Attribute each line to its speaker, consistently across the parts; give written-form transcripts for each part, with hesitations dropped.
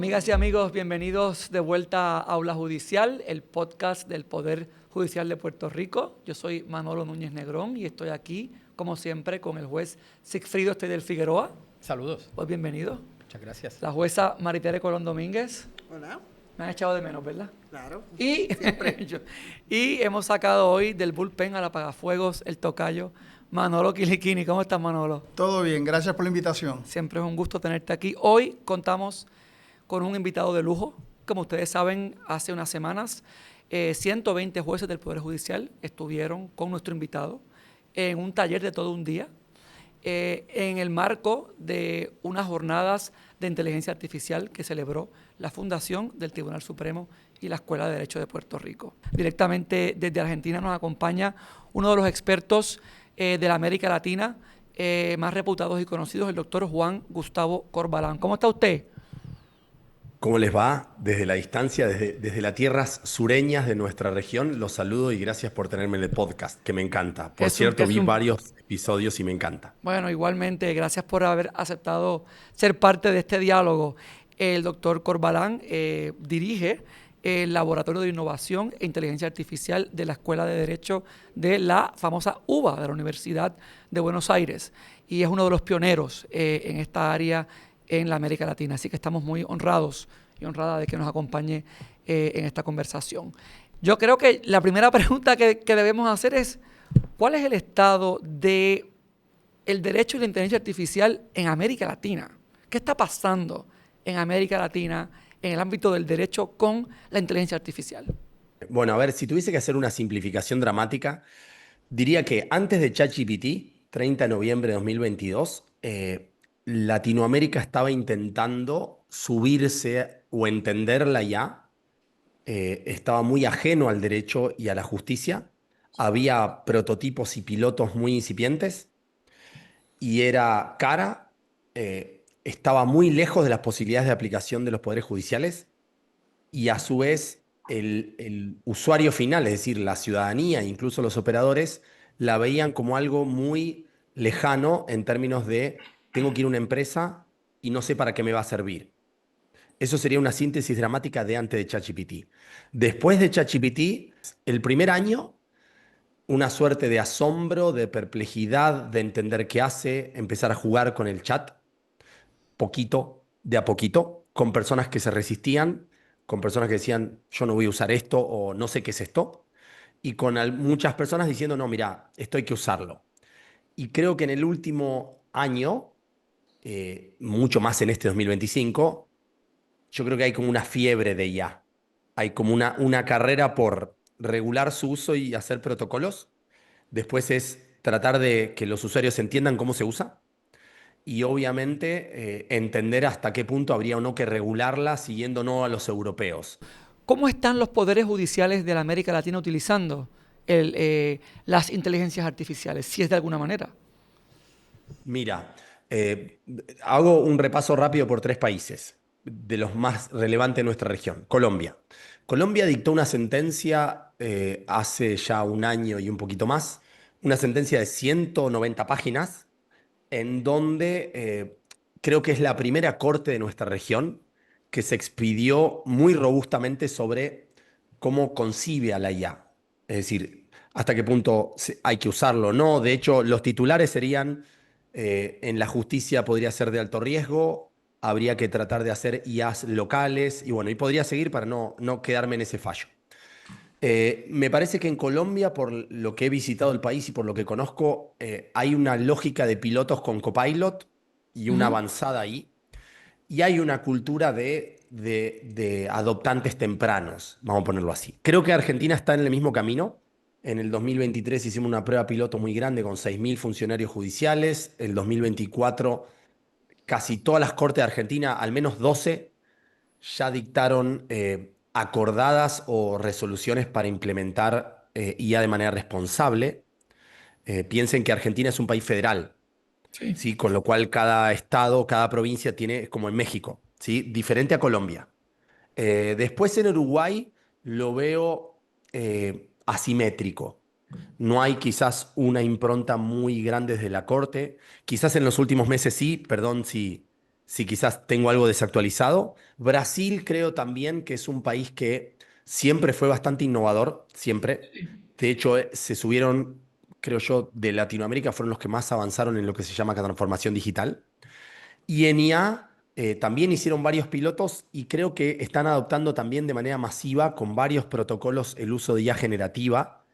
Speaker 1: Amigas y amigos, bienvenidos de vuelta a Aula Judicial, el podcast del Poder Judicial de Puerto Rico. Yo soy Manolo Núñez Negrón y estoy aquí, como siempre, con el juez Sigfrido Estedel Figueroa.
Speaker 2: Saludos.
Speaker 1: Pues bienvenido.
Speaker 2: Muchas gracias.
Speaker 1: La jueza Maritere Colón Domínguez.
Speaker 3: Hola.
Speaker 1: Me han echado de menos, ¿verdad?
Speaker 3: Claro.
Speaker 1: Y, y hemos sacado hoy del bullpen al apagafuegos el tocayo Manolo Quiliquini. ¿Cómo estás, Manolo?
Speaker 4: Todo bien, gracias por la invitación.
Speaker 1: Siempre es un gusto tenerte aquí. Hoy contamos con un invitado de lujo. Como ustedes saben, hace unas semanas 120 jueces del Poder Judicial estuvieron con nuestro invitado en un taller de todo un día en el marco de unas jornadas de inteligencia artificial que celebró la Fundación del Tribunal Supremo y la Escuela de Derecho de Puerto Rico. Directamente desde Argentina nos acompaña uno de los expertos de la América Latina más reputados y conocidos, el doctor Juan Gustavo Corbalán. ¿Cómo está usted?
Speaker 5: ¿Cómo les va? Desde la distancia, desde las tierras sureñas de nuestra región, los saludo y gracias por tenerme en el podcast, que me encanta. Por cierto, vi varios episodios y me encanta.
Speaker 1: Bueno, igualmente, gracias por haber aceptado ser parte de este diálogo. El doctor Corbalán dirige el Laboratorio de Innovación e Inteligencia Artificial de la Escuela de Derecho de la famosa UBA, de la Universidad de Buenos Aires, y es uno de los pioneros en esta área en la América Latina. Así que estamos muy honrados y honradas de que nos acompañe en esta conversación. Yo creo que la primera pregunta que debemos hacer es, ¿cuál es el estado del derecho y la inteligencia artificial en América Latina? ¿Qué está pasando en América Latina en el ámbito del derecho con la inteligencia artificial?
Speaker 5: Bueno, a ver, si tuviese que hacer una simplificación dramática, diría que antes de ChatGPT, 30 de noviembre de 2022, Latinoamérica estaba intentando subirse o entenderla ya, estaba muy ajeno al derecho y a la justicia, había prototipos y pilotos muy incipientes y era cara, estaba muy lejos de las posibilidades de aplicación de los poderes judiciales y a su vez el usuario final, es decir, la ciudadanía, incluso los operadores, la veían como algo muy lejano en términos de tengo que ir a una empresa y no sé para qué me va a servir. Eso sería una síntesis dramática de antes de ChatGPT. Después de ChatGPT, el primer año, una suerte de asombro, de perplejidad, de entender qué hace, empezar a jugar con el chat, poquito, de a poquito, con personas que se resistían, con personas que decían, yo no voy a usar esto o no sé qué es esto, y con muchas personas diciendo, no, mira, esto hay que usarlo. Y creo que en el último año, mucho más en este 2025, yo creo que hay como una fiebre de IA. Hay como una carrera por regular su uso y hacer protocolos. Después es tratar de que los usuarios entiendan cómo se usa. Y obviamente entender hasta qué punto habría o no que regularla siguiendo no a los europeos.
Speaker 1: ¿Cómo están los poderes judiciales de la América Latina utilizando las inteligencias artificiales, si es de alguna manera?
Speaker 5: Mira, hago un repaso rápido por 3 países, de los más relevantes de nuestra región. Colombia. Colombia dictó una sentencia hace ya un año y un poquito más, una sentencia de 190 páginas, en donde creo que es la primera corte de nuestra región que se expidió muy robustamente sobre cómo concibe a la IA. Es decir, hasta qué punto hay que usarlo o no. De hecho, los titulares serían, en la justicia podría ser de alto riesgo, habría que tratar de hacer IAs locales, y bueno, y podría seguir para no quedarme en ese fallo. Me parece que en Colombia, por lo que he visitado el país y por lo que conozco, hay una lógica de pilotos con copilot y una avanzada ahí. Y hay una cultura de adoptantes tempranos, vamos a ponerlo así. Creo que Argentina está en el mismo camino. En el 2023 hicimos una prueba piloto muy grande con 6.000 funcionarios judiciales. El 2024 casi todas las cortes de Argentina, al menos 12, ya dictaron acordadas o resoluciones para implementar IA de manera responsable. Piensen que Argentina es un país federal,
Speaker 1: Sí.
Speaker 5: ¿sí? Con lo cual cada estado, cada provincia tiene, como en México, ¿sí? Diferente a Colombia. Después en Uruguay lo veo asimétrico. No hay quizás una impronta muy grande desde la Corte. Quizás en los últimos meses sí, perdón si quizás tengo algo desactualizado. Brasil creo también que es un país que siempre fue bastante innovador, siempre. De hecho, se subieron, creo yo, de Latinoamérica fueron los que más avanzaron en lo que se llama transformación digital. Y en IA también hicieron varios pilotos y creo que están adoptando también de manera masiva con varios protocolos el uso de IA generativa.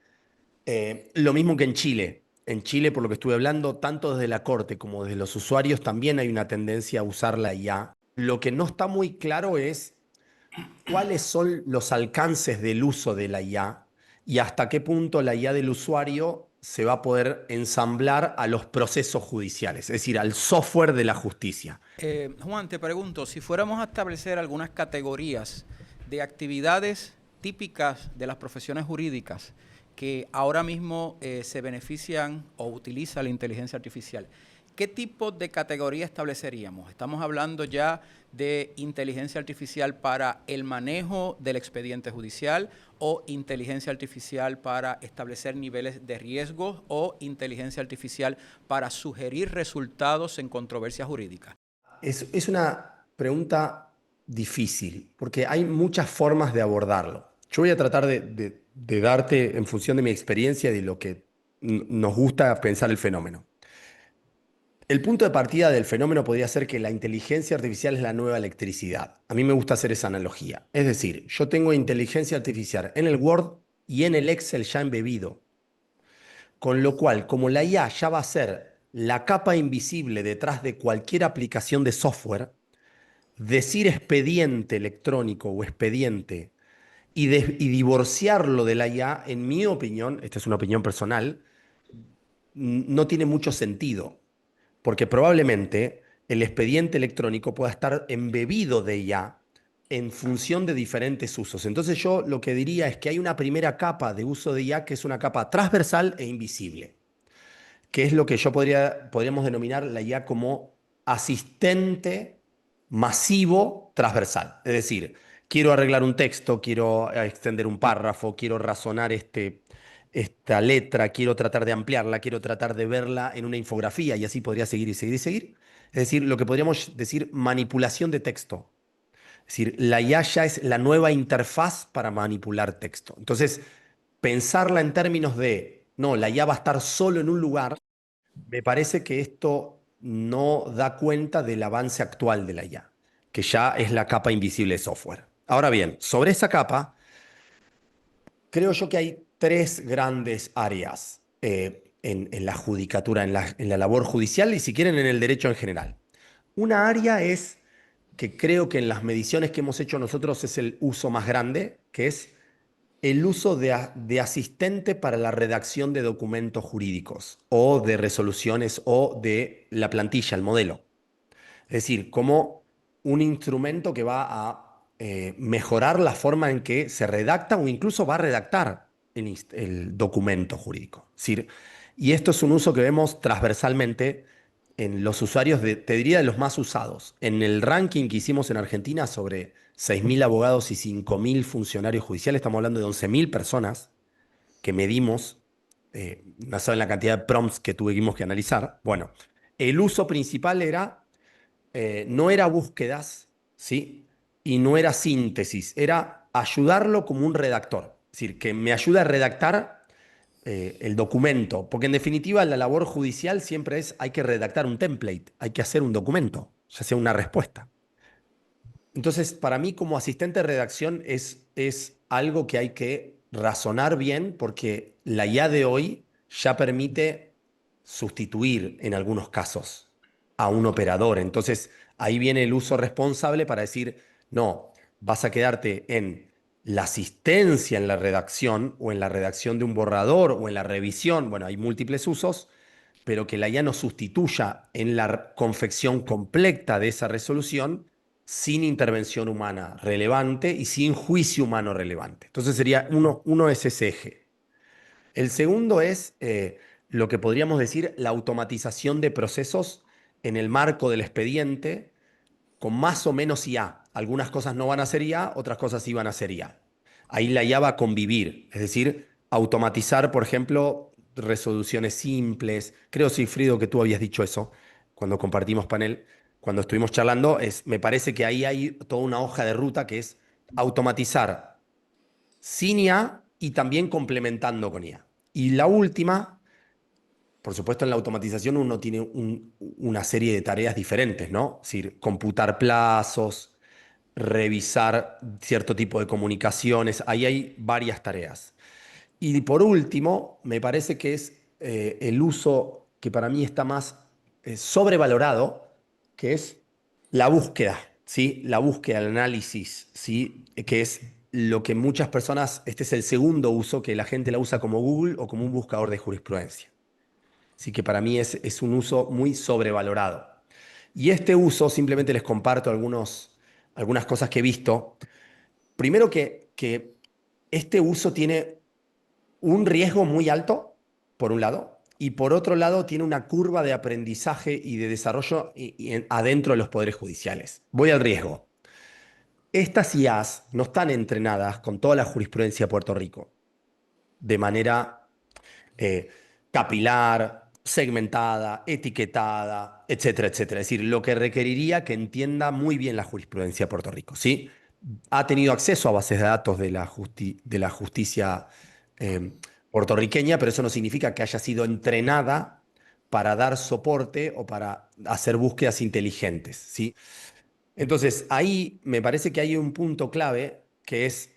Speaker 5: Lo mismo que en Chile. En Chile, por lo que estuve hablando, tanto desde la corte como desde los usuarios, también hay una tendencia a usar la IA. Lo que no está muy claro es cuáles son los alcances del uso de la IA y hasta qué punto la IA del usuario se va a poder ensamblar a los procesos judiciales, es decir, al software de la justicia.
Speaker 2: Juan, te pregunto, si fuéramos a establecer algunas categorías de actividades típicas de las profesiones jurídicas que ahora mismo se benefician o utiliza la inteligencia artificial, ¿qué tipo de categoría estableceríamos? ¿Estamos hablando ya de inteligencia artificial para el manejo del expediente judicial o inteligencia artificial para establecer niveles de riesgo o inteligencia artificial para sugerir resultados en controversias jurídicas?
Speaker 5: Es una pregunta difícil, porque hay muchas formas de abordarlo. Yo voy a tratar de darte, en función de mi experiencia y de lo que nos gusta pensar el fenómeno. El punto de partida del fenómeno podría ser que la inteligencia artificial es la nueva electricidad. A mí me gusta hacer esa analogía. Es decir, yo tengo inteligencia artificial en el Word y en el Excel ya embebido. Con lo cual, como la IA ya va a ser la capa invisible detrás de cualquier aplicación de software, decir expediente electrónico o expediente y divorciarlo de la IA, en mi opinión, esta es una opinión personal, no tiene mucho sentido, porque probablemente el expediente electrónico pueda estar embebido de IA en función de diferentes usos. Entonces yo lo que diría es que hay una primera capa de uso de IA que es una capa transversal e invisible, que es lo que podríamos denominar la IA como asistente masivo transversal. Es decir, quiero arreglar un texto, quiero extender un párrafo, quiero razonar esta letra, quiero tratar de ampliarla, quiero tratar de verla en una infografía y así podría seguir y seguir y seguir. Es decir, lo que podríamos decir manipulación de texto. Es decir, la IA ya es la nueva interfaz para manipular texto. Entonces, pensarla en términos de, no, la IA va a estar solo en un lugar, me parece que esto no da cuenta del avance actual de la IA, que ya es la capa invisible de software. Ahora bien, sobre esa capa, creo yo que hay tres grandes áreas en la judicatura, en la labor judicial y si quieren en el derecho en general. Una área es que creo que en las mediciones que hemos hecho nosotros es el uso más grande, que es el uso de asistente para la redacción de documentos jurídicos o de resoluciones o de la plantilla, el modelo. Es decir, como un instrumento que va a mejorar la forma en que se redacta o incluso va a redactar el documento jurídico. Es decir, y esto es un uso que vemos transversalmente en los usuarios, te diría, de los más usados. En el ranking que hicimos en Argentina sobre 6.000 abogados y 5.000 funcionarios judiciales, estamos hablando de 11.000 personas que medimos, basado en la cantidad de prompts que tuvimos que analizar. Bueno, el uso principal no era búsquedas, ¿sí? Y no era síntesis, era ayudarlo como un redactor. Es decir, que me ayude a redactar el documento, porque en definitiva la labor judicial siempre es, hay que redactar un template, hay que hacer un documento, ya sea una respuesta. Entonces, para mí como asistente de redacción es algo que hay que razonar bien porque la IA de hoy ya permite sustituir en algunos casos a un operador. Entonces, ahí viene el uso responsable para decir, no, vas a quedarte en la asistencia en la redacción o en la redacción de un borrador o en la revisión. Bueno, hay múltiples usos, pero que la IA no sustituya en la confección completa de esa resolución sin intervención humana relevante y sin juicio humano relevante. Entonces sería uno es ese eje. El segundo es lo que podríamos decir la automatización de procesos en el marco del expediente con más o menos IA. Algunas cosas no van a ser IA, otras cosas sí van a ser IA. Ahí la IA va a convivir, es decir, automatizar, por ejemplo, resoluciones simples. Creo, Sigfrido, que tú habías dicho eso cuando compartimos panel, cuando estuvimos charlando, me parece que ahí hay toda una hoja de ruta que es automatizar sin IA y también complementando con IA. Y la última, por supuesto, en la automatización uno tiene una serie de tareas diferentes, ¿no? Es decir, computar plazos, revisar cierto tipo de comunicaciones, ahí hay varias tareas. Y por último, me parece que es el uso que para mí está más sobrevalorado, que es la búsqueda, ¿sí? La búsqueda, el análisis, ¿sí? Que es lo que muchas personas, este es el segundo uso, que la gente la usa como Google o como un buscador de jurisprudencia. Así que para mí es un uso muy sobrevalorado. Y este uso, simplemente les comparto algunas cosas que he visto. Primero que este uso tiene un riesgo muy alto, por un lado, y por otro lado tiene una curva de aprendizaje y de desarrollo adentro de los poderes judiciales. Voy al riesgo. Estas IAs no están entrenadas con toda la jurisprudencia de Puerto Rico de manera eh, capilar, segmentada, etiquetada, etcétera, etcétera. Es decir, lo que requeriría que entienda muy bien la jurisprudencia de Puerto Rico, ¿sí? Ha tenido acceso a bases de datos de la justicia eh, puertorriqueña, pero eso no significa que haya sido entrenada para dar soporte o para hacer búsquedas inteligentes, ¿sí? Entonces, ahí me parece que hay un punto clave que es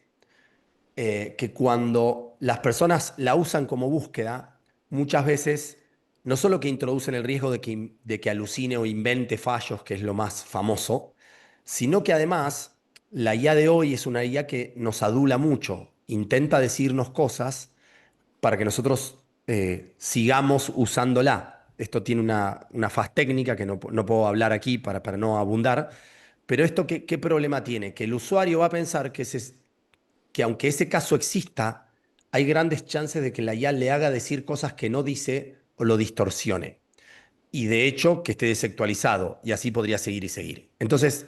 Speaker 5: que cuando las personas la usan como búsqueda, muchas veces no solo que introducen el riesgo de que alucine o invente fallos, que es lo más famoso, sino que además la IA de hoy es una IA que nos adula mucho, intenta decirnos cosas para que nosotros sigamos usándola. Esto tiene una faz técnica que no puedo hablar aquí para no abundar, pero esto ¿qué problema tiene? Que el usuario va a pensar que aunque ese caso exista, hay grandes chances de que la IA le haga decir cosas que no dice o lo distorsione. Y de hecho, que esté desactualizado, y así podría seguir y seguir. Entonces,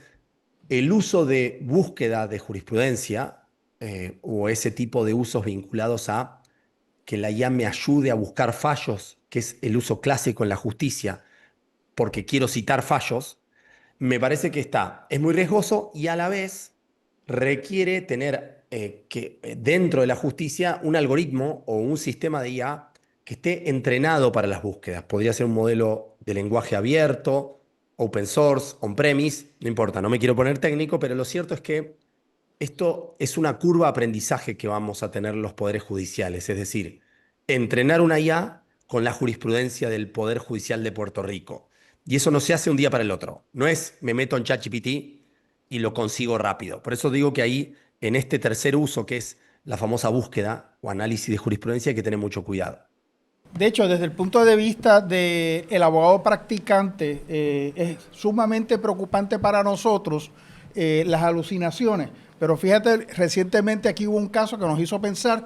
Speaker 5: el uso de búsqueda de jurisprudencia o ese tipo de usos vinculados a que la IA me ayude a buscar fallos, que es el uso clásico en la justicia, porque quiero citar fallos, me parece que es muy riesgoso y a la vez requiere tener dentro de la justicia un algoritmo o un sistema de IA que esté entrenado para las búsquedas. Podría ser un modelo de lenguaje abierto, open source, on-premise, no importa, no me quiero poner técnico, pero lo cierto es que esto es una curva de aprendizaje que vamos a tener los poderes judiciales, es decir, entrenar una IA con la jurisprudencia del Poder Judicial de Puerto Rico. Y eso no se hace un día para el otro. No es me meto en ChatGPT y lo consigo rápido. Por eso digo que ahí, en este tercer uso, que es la famosa búsqueda o análisis de jurisprudencia, hay que tener mucho cuidado.
Speaker 4: De hecho, desde el punto de vista del abogado practicante, es sumamente preocupante para nosotros las alucinaciones. Pero fíjate, recientemente aquí hubo un caso que nos hizo pensar,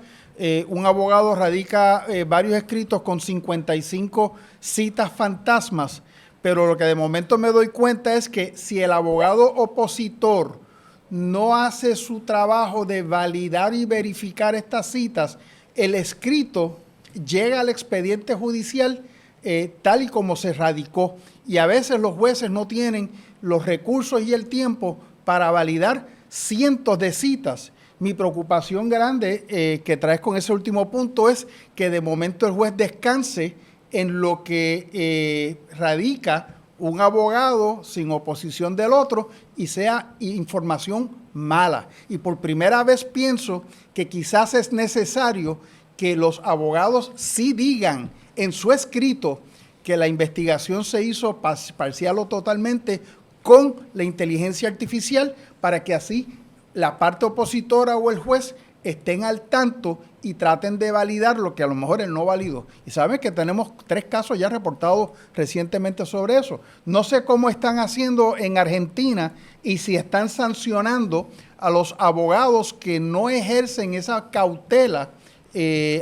Speaker 4: un abogado radica varios escritos con 55 citas fantasmas, pero lo que de momento me doy cuenta es que si el abogado opositor no hace su trabajo de validar y verificar estas citas, el escrito llega al expediente judicial tal y como se radicó. Y a veces los jueces no tienen los recursos y el tiempo para validar cientos de citas. Mi preocupación grande que traes con ese último punto es que de momento el juez descanse en lo que radica un abogado sin oposición del otro y sea información mala. Y por primera vez pienso que quizás es necesario que los abogados sí digan en su escrito que la investigación se hizo parcial o totalmente con la inteligencia artificial para que así la parte opositora o el juez estén al tanto y traten de validar lo que a lo mejor él no validó. Y saben que tenemos 3 casos ya reportados recientemente sobre eso. No sé cómo están haciendo en Argentina y si están sancionando a los abogados que no ejercen esa cautela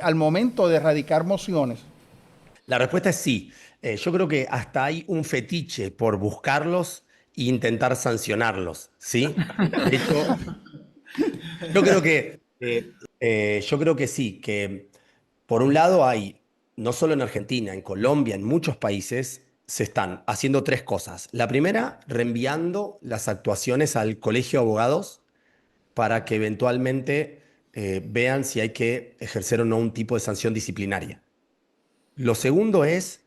Speaker 4: al momento de radicar mociones.
Speaker 5: La respuesta es sí. Yo creo que hasta hay un fetiche por buscarlos e intentar sancionarlos, ¿sí? De hecho, yo creo que sí, que por un lado hay, no solo en Argentina, en Colombia, en muchos países, se están haciendo 3 cosas. La primera, reenviando las actuaciones al Colegio de Abogados para que eventualmente vean si hay que ejercer o no un tipo de sanción disciplinaria. Lo segundo es,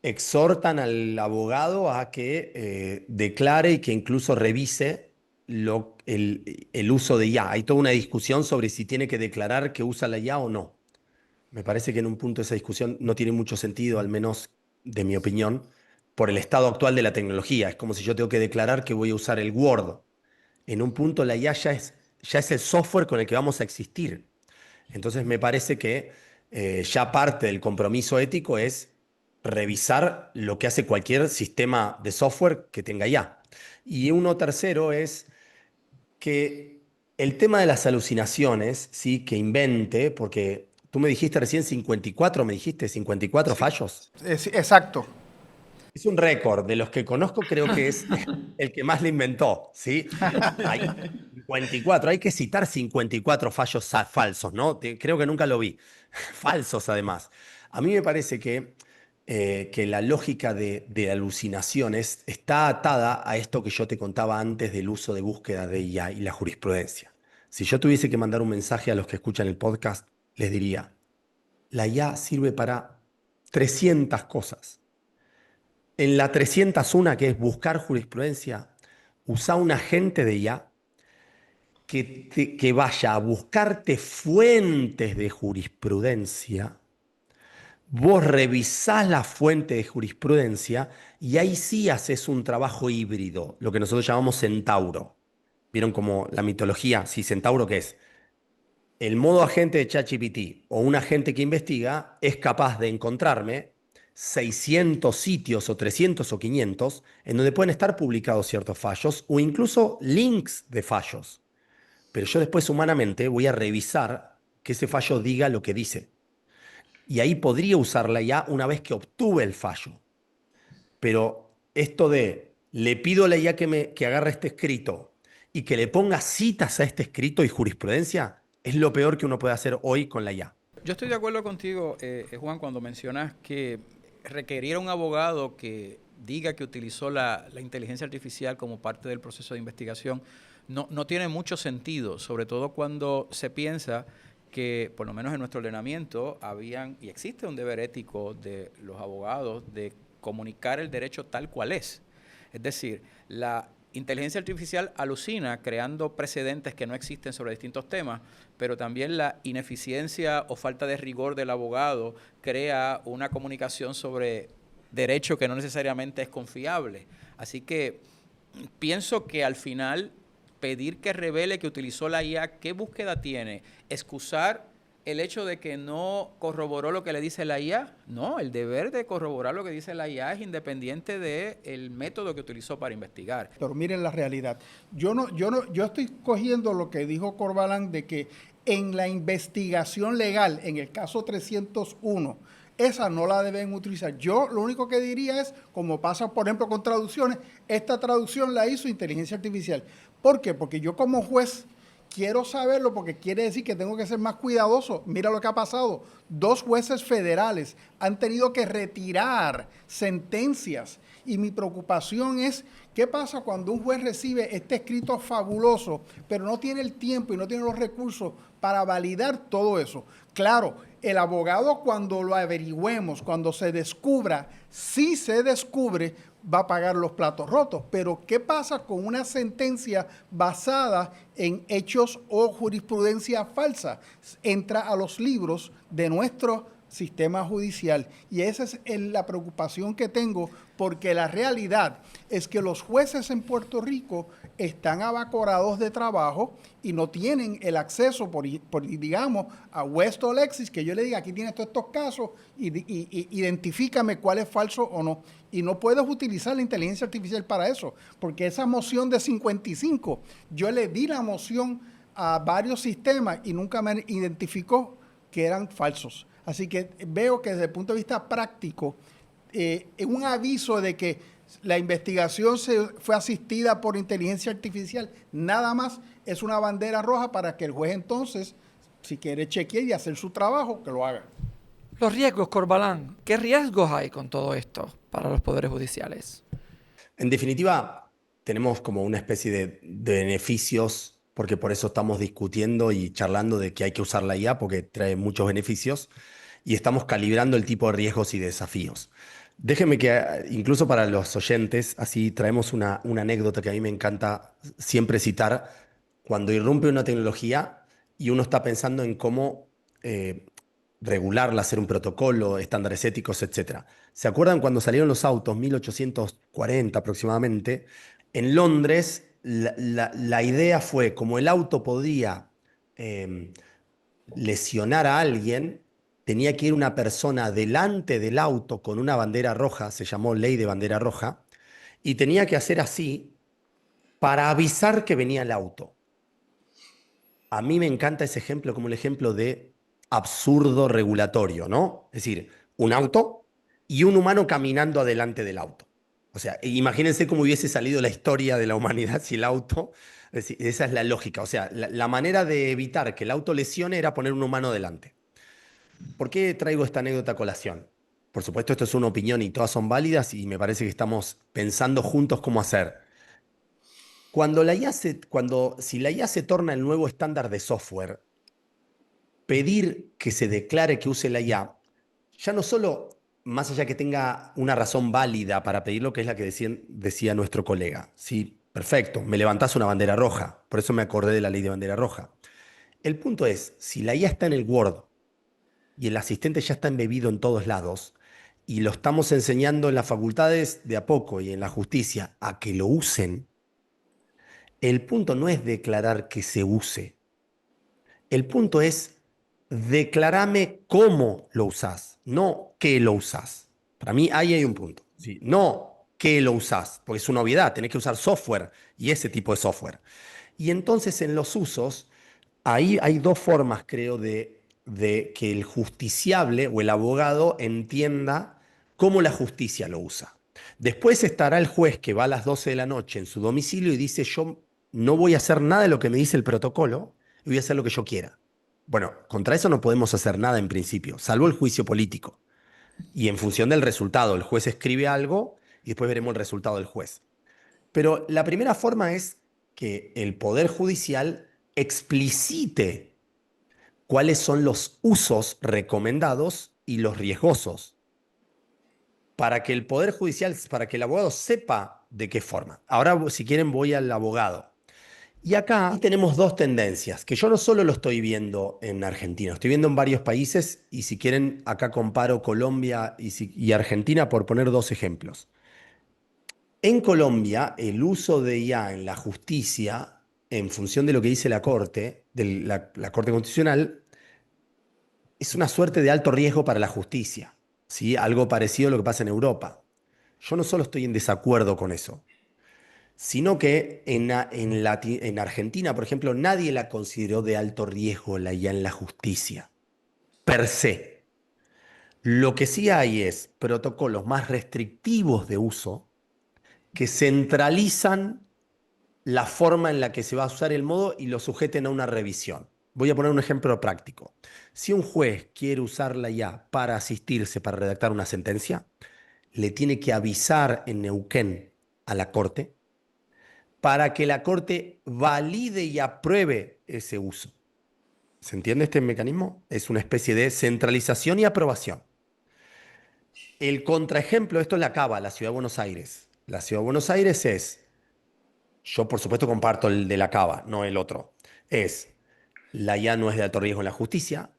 Speaker 5: exhortan al abogado a que declare y que incluso revise el uso de IA. Hay toda una discusión sobre si tiene que declarar que usa la IA o no. Me parece que en un punto esa discusión no tiene mucho sentido, al menos de mi opinión, por el estado actual de la tecnología. Es como si yo tengo que declarar que voy a usar el Word. En un punto la IA ya es el software con el que vamos a existir. Entonces me parece que ya parte del compromiso ético es revisar lo que hace cualquier sistema de software que tenga IA. Y uno tercero es que el tema de las alucinaciones, ¿sí? Que invente, porque tú me dijiste recién 54, me dijiste 54 fallos.
Speaker 4: Exacto.
Speaker 5: Es un récord, de los que conozco creo que es el que más le inventó, ¿sí? Hay 54, hay que citar 54 fallos falsos, ¿no? Creo que nunca lo vi. Falsos además. A mí me parece que la lógica de alucinaciones está atada a esto que yo te contaba antes del uso de búsqueda de IA y la jurisprudencia. Si yo tuviese que mandar un mensaje a los que escuchan el podcast, les diría, la IA sirve para 300 cosas. En la 301, que es buscar jurisprudencia, usa un agente de IA que vaya a buscarte fuentes de jurisprudencia. Vos revisás la fuente de jurisprudencia y ahí sí haces un trabajo híbrido, lo que nosotros llamamos centauro. ¿Vieron como la mitología? Sí, centauro, ¿qué es? El modo agente de ChatGPT o un agente que investiga es capaz de encontrarme 600 sitios o 300 o 500 en donde pueden estar publicados ciertos fallos o incluso links de fallos. Pero yo después humanamente voy a revisar que ese fallo diga lo que dice. Y ahí podría usarla ya una vez que obtuve el fallo. Pero esto de le pido a la IA que agarre este escrito y que le ponga citas a este escrito y jurisprudencia es lo peor que uno puede hacer hoy con la IA.
Speaker 2: Yo estoy de acuerdo contigo, Juan, cuando mencionas que requerir a un abogado que diga que utilizó la inteligencia artificial como parte del proceso de investigación no tiene mucho sentido, sobre todo cuando se piensa que, por lo menos en nuestro ordenamiento, y existe un deber ético de los abogados de comunicar el derecho tal cual es. Es decir, la inteligencia artificial alucina creando precedentes que no existen sobre distintos temas, pero también la ineficiencia o falta de rigor del abogado crea una comunicación sobre derecho que no necesariamente es confiable. Así que pienso que al final pedir que revele que utilizó la IA, ¿qué búsqueda tiene? ¿Excusar el hecho de que no corroboró lo que le dice la IA? No, el deber de corroborar lo que dice la IA es independiente del método que utilizó para investigar.
Speaker 4: Pero miren la realidad. Yo estoy cogiendo lo que dijo Corbalán de que en la investigación legal, en el caso 301, esa no la deben utilizar. Yo lo único que diría es, como pasa por ejemplo con traducciones, esta traducción la hizo inteligencia artificial. ¿Por qué? Porque yo como juez quiero saberlo porque quiere decir que tengo que ser más cuidadoso. Mira lo que ha pasado. 2 jueces federales han tenido que retirar sentencias y mi preocupación es qué pasa cuando un juez recibe este escrito fabuloso, pero no tiene el tiempo y no tiene los recursos para validar todo eso. Claro, el abogado cuando lo averigüemos, cuando se descubra, si se descubre, va a pagar los platos rotos. Pero ¿qué pasa con una sentencia basada en hechos o jurisprudencia falsa? Entra a los libros de nuestro sistema judicial y esa es la preocupación que tengo porque la realidad es que los jueces en Puerto Rico están abacorados de trabajo y no tienen el acceso digamos, a West o Lexis, que yo le diga, aquí tienes todos estos casos y identifícame cuál es falso o no. Y no puedes utilizar la inteligencia artificial para eso, porque esa moción de 55, yo le di la moción a varios sistemas y nunca me identificó que eran falsos. Así que veo que desde el punto de vista práctico, un aviso de que la investigación fue asistida por inteligencia artificial, nada más es una bandera roja para que el juez entonces, si quiere chequear y hacer su trabajo, que lo haga.
Speaker 1: Los riesgos, Corbalán. ¿Qué riesgos hay con todo esto para los poderes judiciales?
Speaker 5: En definitiva, tenemos como una especie de beneficios, porque por eso estamos discutiendo y charlando de que hay que usar la IA, porque trae muchos beneficios, y estamos calibrando el tipo de riesgos y desafíos. Déjenme que, incluso para los oyentes, así traemos una anécdota que a mí me encanta siempre citar, cuando irrumpe una tecnología y uno está pensando en cómo regularla, hacer un protocolo, estándares éticos, etcétera. ¿Se acuerdan cuando salieron los autos, 1840 aproximadamente? En Londres, la idea fue, como el auto podía eh, lesionar a alguien, tenía que ir una persona delante del auto con una bandera roja, se llamó ley de bandera roja, y tenía que hacer así para avisar que venía el auto. A mí me encanta ese ejemplo como el ejemplo de absurdo regulatorio, ¿no? Es decir, un auto y un humano caminando adelante del auto. O sea, imagínense cómo hubiese salido la historia de la humanidad si el auto, es decir, esa es la lógica. O sea, la manera de evitar que el auto lesione era poner un humano delante. ¿Por qué traigo esta anécdota a colación? Por supuesto, esto es una opinión y todas son válidas y me parece que estamos pensando juntos cómo hacer. Si la IA se torna el nuevo estándar de software, pedir que se declare que use la IA, ya no solo más allá que tenga una razón válida para pedirlo, que es la que decía nuestro colega. Sí, perfecto, me levantás una bandera roja, por eso me acordé de la ley de bandera roja. El punto es, si la IA está en el Word y el asistente ya está embebido en todos lados, y lo estamos enseñando en las facultades de a poco y en la justicia a que lo usen, el punto no es declarar que se use. El punto es declarame cómo lo usás, no qué lo usás. Para mí ahí hay un punto. ¿Sí? No qué lo usás, porque es una obviedad, tenés que usar software y ese tipo de software. Y entonces en los usos, ahí hay dos formas, creo, de que el justiciable o el abogado entienda cómo la justicia lo usa. Después estará el juez que va a las 12 de la noche en su domicilio y dice, yo no voy a hacer nada de lo que me dice el protocolo, y voy a hacer lo que yo quiera. Bueno, contra eso no podemos hacer nada en principio, salvo el juicio político. Y en función del resultado, el juez escribe algo y después veremos el resultado del juez. Pero la primera forma es que el Poder Judicial explicite cuáles son los usos recomendados y los riesgosos para que el Poder Judicial, para que el abogado sepa de qué forma. Ahora, si quieren, voy al abogado. Y acá tenemos dos tendencias, que yo no solo lo estoy viendo en Argentina, estoy viendo en varios países y si quieren, acá comparo Colombia y Argentina por poner dos ejemplos. En Colombia, el uso de IA en la justicia, en función de lo que dice la Corte, la Corte Constitucional, es una suerte de alto riesgo para la justicia, ¿sí? Algo parecido a lo que pasa en Europa. Yo no solo estoy en desacuerdo con eso, sino que en Argentina, por ejemplo, nadie la consideró de alto riesgo la IA en la justicia, per se. Lo que sí hay es protocolos más restrictivos de uso que centralizan la forma en la que se va a usar el modo y lo sujeten a una revisión. Voy a poner un ejemplo práctico. Si un juez quiere usar la IA para asistirse, para redactar una sentencia, le tiene que avisar en Neuquén a la Corte para que la Corte valide y apruebe ese uso. ¿Se entiende este mecanismo? Es una especie de centralización y aprobación. El contraejemplo, esto es la Cava, la Ciudad de Buenos Aires. La Ciudad de Buenos Aires es, yo por supuesto comparto el de la Cava, no el otro, es, la IA no es de alto riesgo en la justicia,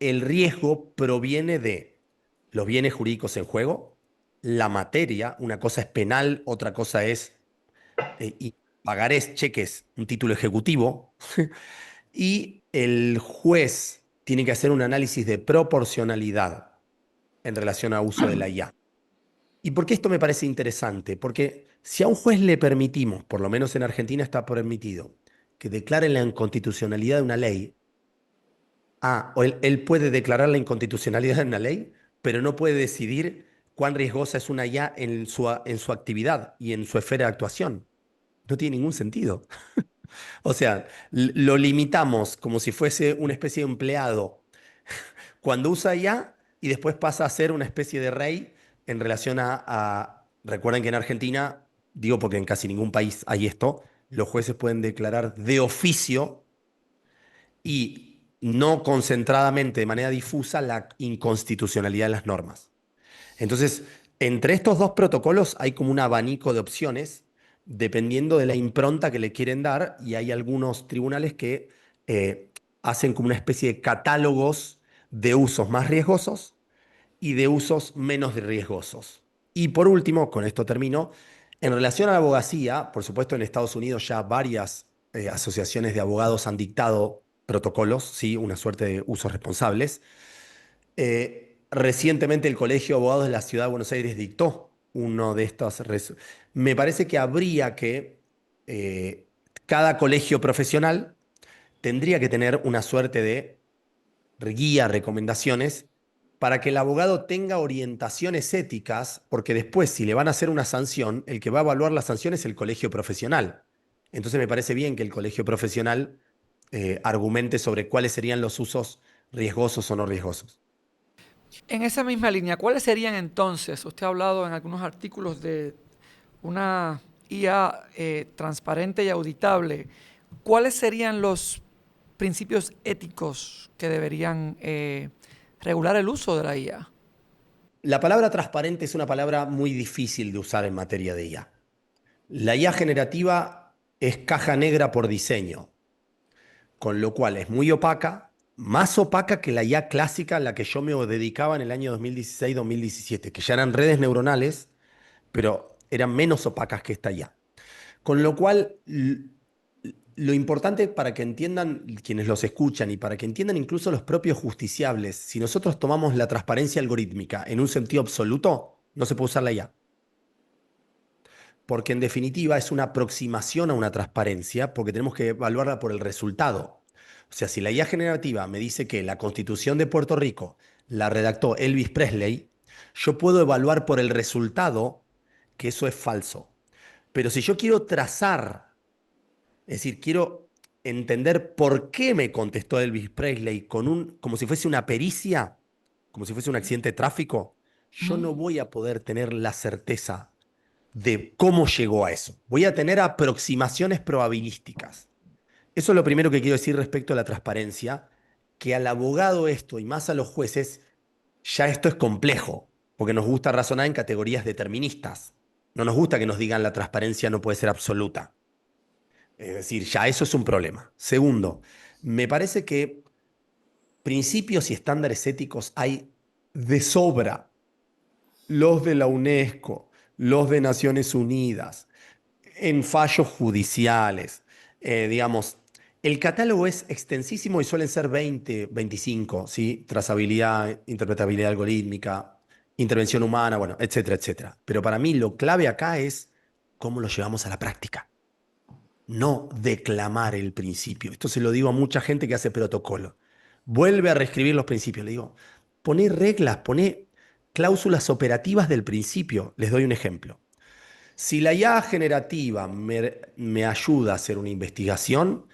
Speaker 5: el riesgo proviene de los bienes jurídicos en juego, la materia, una cosa es penal, otra cosa es y pagarés, cheques, un título ejecutivo, y el juez tiene que hacer un análisis de proporcionalidad en relación a uso de la IA. ¿Y por qué esto me parece interesante? Porque si a un juez le permitimos, por lo menos en Argentina está permitido, que declare la inconstitucionalidad de una ley, o él puede declarar la inconstitucionalidad de una ley, pero no puede decidir cuán riesgosa es una IA en su actividad y en su esfera de actuación. No tiene ningún sentido. O sea, lo limitamos como si fuese una especie de empleado. Cuando usa IA, y después pasa a ser una especie de rey en relación recuerden que en Argentina, digo porque en casi ningún país hay esto, los jueces pueden declarar de oficio y no concentradamente, de manera difusa, la inconstitucionalidad de las normas. Entonces, entre estos dos protocolos hay como un abanico de opciones, dependiendo de la impronta que le quieren dar, y hay algunos tribunales que hacen como una especie de catálogos de usos más riesgosos y de usos menos riesgosos. Y por último, con esto termino, en relación a la abogacía, por supuesto en Estados Unidos ya varias asociaciones de abogados han dictado protocolos, ¿sí? Una suerte de usos responsables. Recientemente el Colegio de Abogados de la Ciudad de Buenos Aires dictó uno de estos. Me parece que habría que, cada colegio profesional tendría que tener una suerte de guía, recomendaciones, para que el abogado tenga orientaciones éticas, porque después, si le van a hacer una sanción, el que va a evaluar la sanción es el colegio profesional. Entonces me parece bien que el colegio profesional argumente sobre cuáles serían los usos riesgosos o no riesgosos.
Speaker 1: En esa misma línea, ¿cuáles serían entonces? Usted ha hablado en algunos artículos de una IA transparente y auditable. ¿Cuáles serían los principios éticos que deberían regular el uso de la IA?
Speaker 5: La palabra transparente es una palabra muy difícil de usar en materia de IA. La IA generativa es caja negra por diseño, con lo cual es muy opaca, más opaca que la IA clásica a la que yo me dedicaba en el año 2016-2017, que ya eran redes neuronales, pero eran menos opacas que esta IA. Con lo cual, lo importante para que entiendan quienes los escuchan y para que entiendan incluso los propios justiciables, si nosotros tomamos la transparencia algorítmica en un sentido absoluto, no se puede usar la IA. Porque en definitiva es una aproximación a una transparencia, porque tenemos que evaluarla por el resultado. O sea, si la IA generativa me dice que la Constitución de Puerto Rico la redactó Elvis Presley, yo puedo evaluar por el resultado que eso es falso. Pero si yo quiero trazar, es decir, quiero entender por qué me contestó Elvis Presley como si fuese una pericia, como si fuese un accidente de tráfico, yo no voy a poder tener la certeza de cómo llegó a eso. Voy a tener aproximaciones probabilísticas. Eso es lo primero que quiero decir respecto a la transparencia, que al abogado esto y más a los jueces, ya esto es complejo, porque nos gusta razonar en categorías deterministas. No nos gusta que nos digan la transparencia no puede ser absoluta. Es decir, ya eso es un problema. Segundo, me parece que principios y estándares éticos hay de sobra. Los de la UNESCO, los de Naciones Unidas, en fallos judiciales, digamos, el catálogo es extensísimo y suelen ser 20, 25, ¿sí? Trazabilidad, interpretabilidad algorítmica, intervención humana, bueno, etcétera, etcétera. Pero para mí lo clave acá es cómo lo llevamos a la práctica. No declamar el principio. Esto se lo digo a mucha gente que hace protocolo. Vuelve a reescribir los principios. Le digo, poné reglas, poné cláusulas operativas del principio. Les doy un ejemplo. Si la IA generativa me ayuda a hacer una investigación,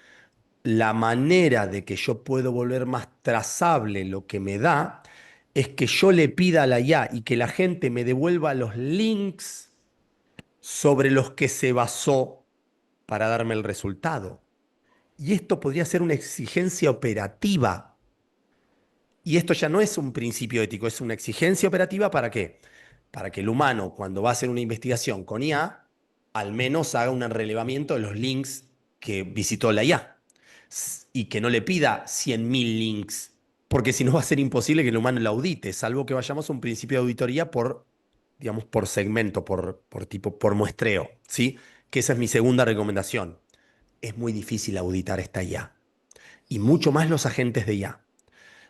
Speaker 5: la manera de que yo puedo volver más trazable lo que me da es que yo le pida a la IA y que la gente me devuelva los links sobre los que se basó para darme el resultado. Y esto podría ser una exigencia operativa. Y esto ya no es un principio ético, es una exigencia operativa ¿para qué? Para que el humano, cuando va a hacer una investigación con IA, al menos haga un relevamiento de los links que visitó la IA. Y que no le pida 100.000 links, porque si no va a ser imposible que el humano lo audite, salvo que vayamos a un principio de auditoría por, digamos, por segmento, por tipo, por muestreo, ¿sí? Que esa es mi segunda recomendación. Es muy difícil auditar esta IA. Y mucho más los agentes de IA.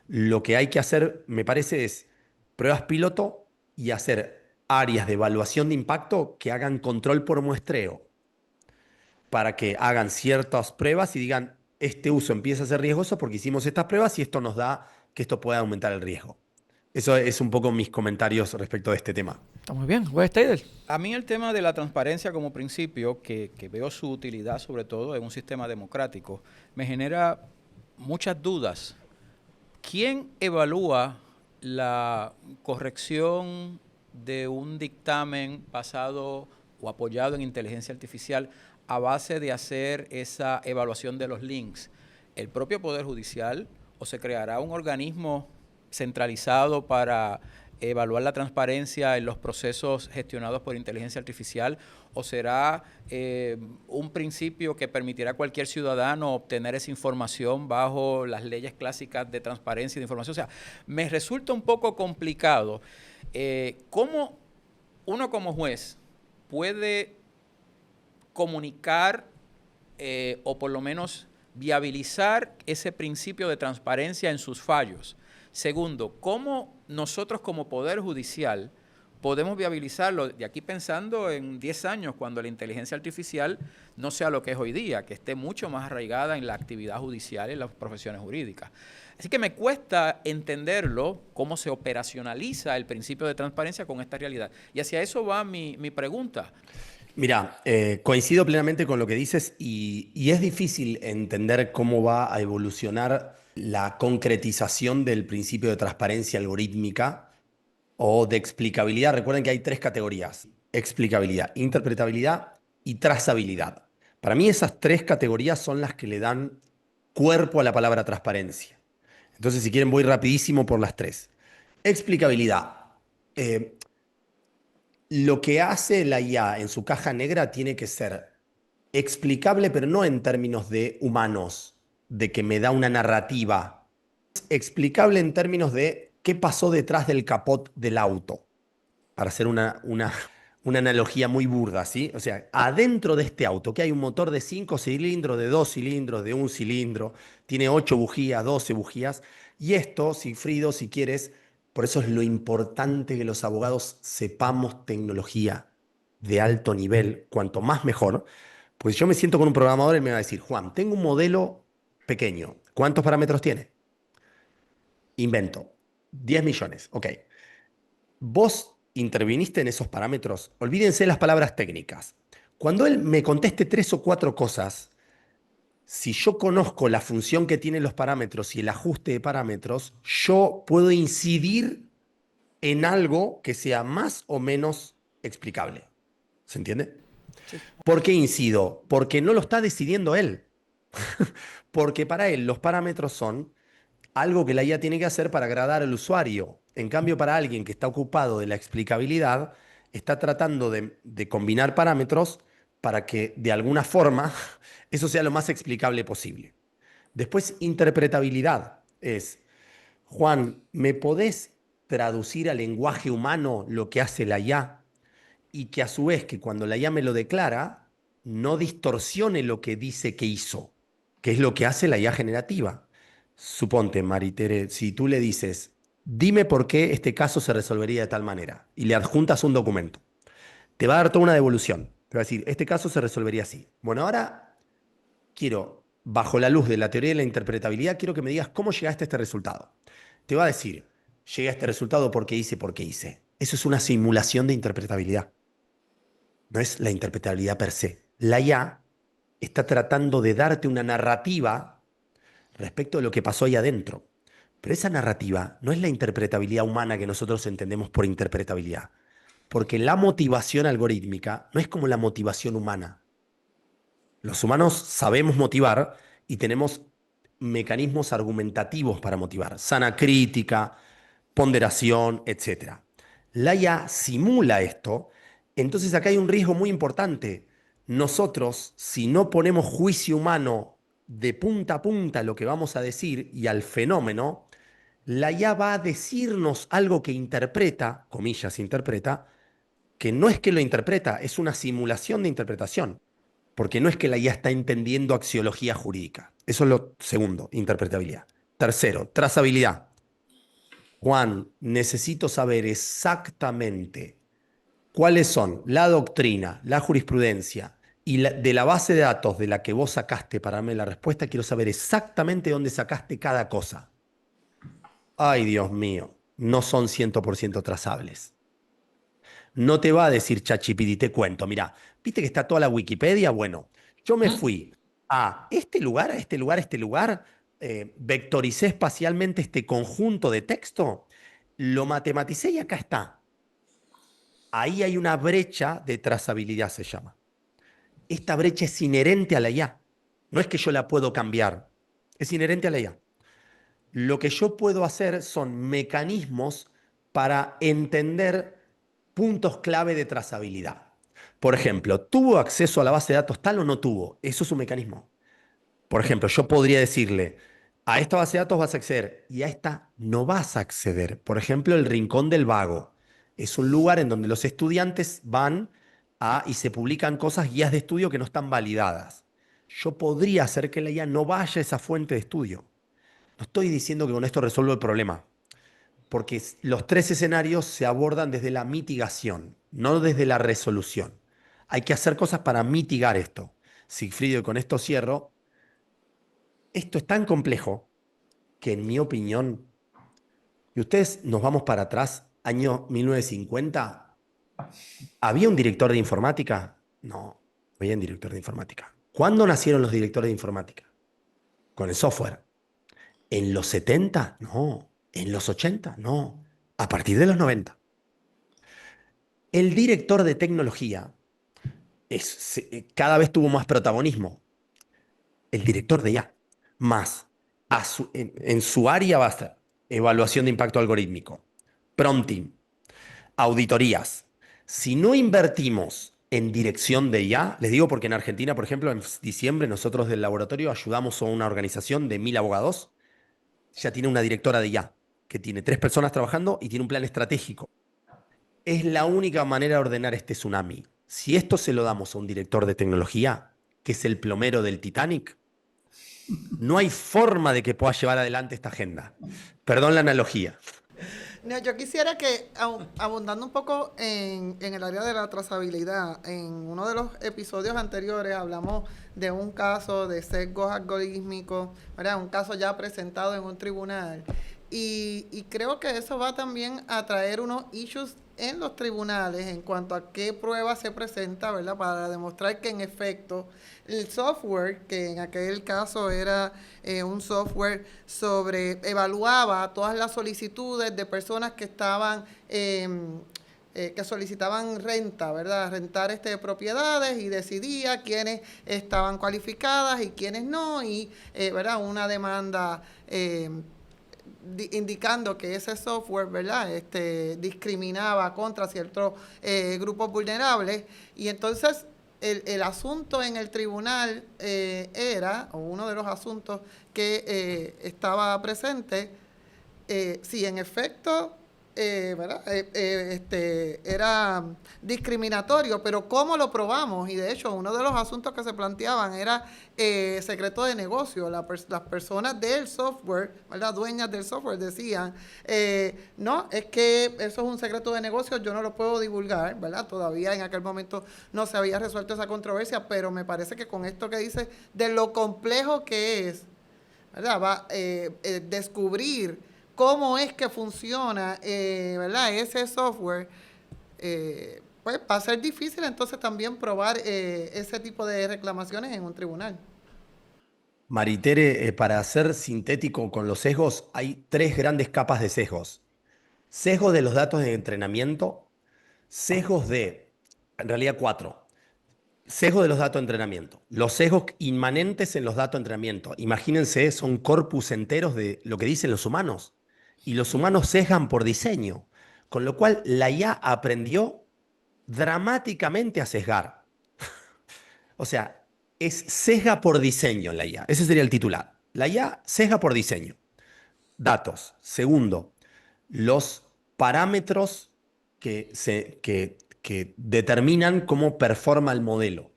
Speaker 5: Lo que hay que hacer, me parece, es pruebas piloto y hacer áreas de evaluación de impacto que hagan control por muestreo para que hagan ciertas pruebas y digan, este uso empieza a ser riesgoso porque hicimos estas pruebas y esto nos da que esto pueda aumentar el riesgo. Eso es un poco mis comentarios respecto de este tema.
Speaker 1: Está muy bien. Juez Steidel.
Speaker 2: A mí el tema de la transparencia como principio, que veo su utilidad sobre todo en un sistema democrático, me genera muchas dudas. ¿Quién evalúa la corrección de un dictamen basado o apoyado en inteligencia artificial a base de hacer esa evaluación de los links, el propio Poder Judicial, o se creará un organismo centralizado para evaluar la transparencia en los procesos gestionados por inteligencia artificial, o será un principio que permitirá a cualquier ciudadano obtener esa información bajo las leyes clásicas de transparencia y de información. O sea, me resulta un poco complicado cómo uno como juez puede comunicar o por lo menos viabilizar ese principio de transparencia en sus fallos. Segundo, ¿cómo nosotros como Poder Judicial podemos viabilizarlo de aquí pensando en 10 años, cuando la inteligencia artificial no sea lo que es hoy día, que esté mucho más arraigada en la actividad judicial y en las profesiones jurídicas? Así que me cuesta entenderlo, cómo se operacionaliza el principio de transparencia con esta realidad. Y hacia eso va mi pregunta.
Speaker 5: Mira, coincido plenamente con lo que dices y es difícil entender cómo va a evolucionar la concretización del principio de transparencia algorítmica o de explicabilidad. Recuerden que hay 3 categorías: explicabilidad, interpretabilidad y trazabilidad. Para mí esas 3 categorías son las que le dan cuerpo a la palabra transparencia. Entonces, si quieren, voy rapidísimo por las 3. Explicabilidad. Lo que hace la IA en su caja negra tiene que ser explicable, pero no en términos de humanos, de que me da una narrativa. Es explicable en términos de qué pasó detrás del capot del auto, para hacer una analogía muy burda, ¿sí? O sea, adentro de este auto, que hay un motor de 5 cilindros, de 2 cilindros, de 1 cilindro, tiene 8 bujías, 12 bujías, y esto, Sigfrido, si quieres, por eso es lo importante que los abogados sepamos tecnología de alto nivel, cuanto más mejor, pues yo me siento con un programador y me va a decir: Juan, tengo un modelo pequeño, ¿cuántos parámetros tiene? Invento, 10 millones, ok. Vos interviniste en esos parámetros, olvídense las palabras técnicas. Cuando él me conteste 3 o 4 cosas, si yo conozco la función que tienen los parámetros y el ajuste de parámetros, yo puedo incidir en algo que sea más o menos explicable. ¿Se entiende?
Speaker 1: Sí.
Speaker 5: ¿Por qué incido? Porque no lo está decidiendo él. Porque para él los parámetros son algo que la IA tiene que hacer para agradar al usuario. En cambio, para alguien que está ocupado de la explicabilidad, está tratando de combinar parámetros para que de alguna forma eso sea lo más explicable posible. Después, interpretabilidad es: Juan, ¿me podés traducir al lenguaje humano lo que hace la IA? Y que a su vez, que cuando la IA me lo declara, no distorsione lo que dice que hizo, que es lo que hace la IA generativa. Suponte, Maritere, si tú le dices: dime por qué este caso se resolvería de tal manera, y le adjuntas un documento, te va a dar toda una devolución. Te va a decir: este caso se resolvería así. Bueno, ahora quiero, bajo la luz de la teoría de la interpretabilidad, quiero que me digas cómo llegaste a este resultado. Te va a decir: llegué a este resultado porque hice. Eso es una simulación de interpretabilidad. No es la interpretabilidad per se. La IA está tratando de darte una narrativa respecto de lo que pasó ahí adentro. Pero esa narrativa no es la interpretabilidad humana que nosotros entendemos por interpretabilidad. Porque la motivación algorítmica no es como la motivación humana. Los humanos sabemos motivar y tenemos mecanismos argumentativos para motivar: sana crítica, ponderación, etc. La IA simula esto, entonces acá hay un riesgo muy importante. Nosotros, si no ponemos juicio humano de punta a punta a lo que vamos a decir y al fenómeno, la IA va a decirnos algo que interpreta, comillas, interpreta, que no es que lo interpreta, es una simulación de interpretación. Porque no es que la IA está entendiendo axiología jurídica. Eso es lo segundo, interpretabilidad. Tercero, trazabilidad. Juan, necesito saber exactamente cuáles son la doctrina, la jurisprudencia y de la base de datos de la que vos sacaste para darme la respuesta. Quiero saber exactamente dónde sacaste cada cosa. Ay, Dios mío, no son 100% trazables. No te va a decir ChatGPT: te cuento, mira, ¿viste que está toda la Wikipedia? Bueno, yo me fui a este lugar, a este lugar, a este lugar, vectoricé espacialmente este conjunto de texto lo matematicé y acá está. Ahí hay una brecha de trazabilidad, se llama. Esta brecha es inherente a la IA. No es que yo la puedo cambiar, es inherente a la IA. Lo que yo puedo hacer son mecanismos para entender puntos clave de trazabilidad. Por ejemplo, ¿tuvo acceso a la base de datos tal o no tuvo? Eso es un mecanismo. Por ejemplo, yo podría decirle, a esta base de datos vas a acceder y a esta no vas a acceder. Por ejemplo, el Rincón del Vago. Es un lugar en donde los estudiantes van y se publican cosas, guías de estudio que no están validadas. Yo podría hacer que la IA no vaya a esa fuente de estudio. No estoy diciendo que con esto resuelvo el problema, porque los tres escenarios se abordan desde la mitigación, no desde la resolución. Hay que hacer cosas para mitigar esto. Sigfrido, y con esto cierro, esto es tan complejo que en mi opinión, y ustedes nos vamos para atrás, año 1950, ¿había un director de informática? No, no había un director de informática. ¿Cuándo nacieron los directores de informática? Con el software. ¿En los 70? No. ¿En los 80? No. A partir de los 90. El director de tecnología cada vez tuvo más protagonismo. El director de IA. Más. En su área va a estar evaluación de impacto algorítmico, prompting, auditorías. Si no invertimos en dirección de IA, les digo porque en Argentina, por ejemplo, en diciembre nosotros del laboratorio ayudamos a una organización de 1000 abogados. Ya tiene una directora de IA, que tiene 3 personas trabajando y tiene un plan estratégico. Es la única manera de ordenar este tsunami. Si esto se lo damos a un director de tecnología, que es el plomero del Titanic, no hay forma de que pueda llevar adelante esta agenda. Perdón la analogía.
Speaker 3: No, yo quisiera que, abundando un poco en el área de la trazabilidad, en uno de los episodios anteriores hablamos de un caso de sesgos algorítmicos, ¿verdad? Un caso ya presentado en un tribunal. Y creo que eso va también a traer unos issues en los tribunales en cuanto a qué prueba se presenta, ¿verdad? Para demostrar que en efecto el software, que en aquel caso era un software evaluaba todas las solicitudes de personas que estaban que solicitaban renta, ¿verdad? Rentar propiedades y decidía quiénes estaban cualificadas y quiénes no, y, ¿verdad? Una demanda indicando que ese software, ¿verdad? Discriminaba contra ciertos grupos vulnerables, y entonces el asunto en el tribunal o uno de los asuntos que estaba presente, si en efecto ¿verdad? Era discriminatorio, pero ¿cómo lo probamos? Y de hecho, uno de los asuntos que se planteaban era secreto de negocio. Las personas del software, ¿verdad? Dueñas del software decían, no, es que eso es un secreto de negocio, yo no lo puedo divulgar, ¿verdad? Todavía en aquel momento no se había resuelto esa controversia, pero me parece que con esto que dice de lo complejo que es, ¿verdad? Va descubrir cómo es que funciona, ¿verdad? Ese software, pues va a ser difícil entonces también probar ese tipo de reclamaciones en un tribunal.
Speaker 5: Maritere, para ser sintético con los sesgos, hay 3 grandes capas de sesgos. Sesgos de los datos de entrenamiento, en realidad 4. Sesgo de los datos de entrenamiento. Los sesgos inmanentes en los datos de entrenamiento. Imagínense, son corpus enteros de lo que dicen los humanos. Y los humanos sesgan por diseño. Con lo cual, la IA aprendió dramáticamente a sesgar. O sea, es sesga por diseño en la IA. Ese sería el titular. La IA sesga por diseño. Datos. Segundo, los parámetros que determinan cómo performa el modelo.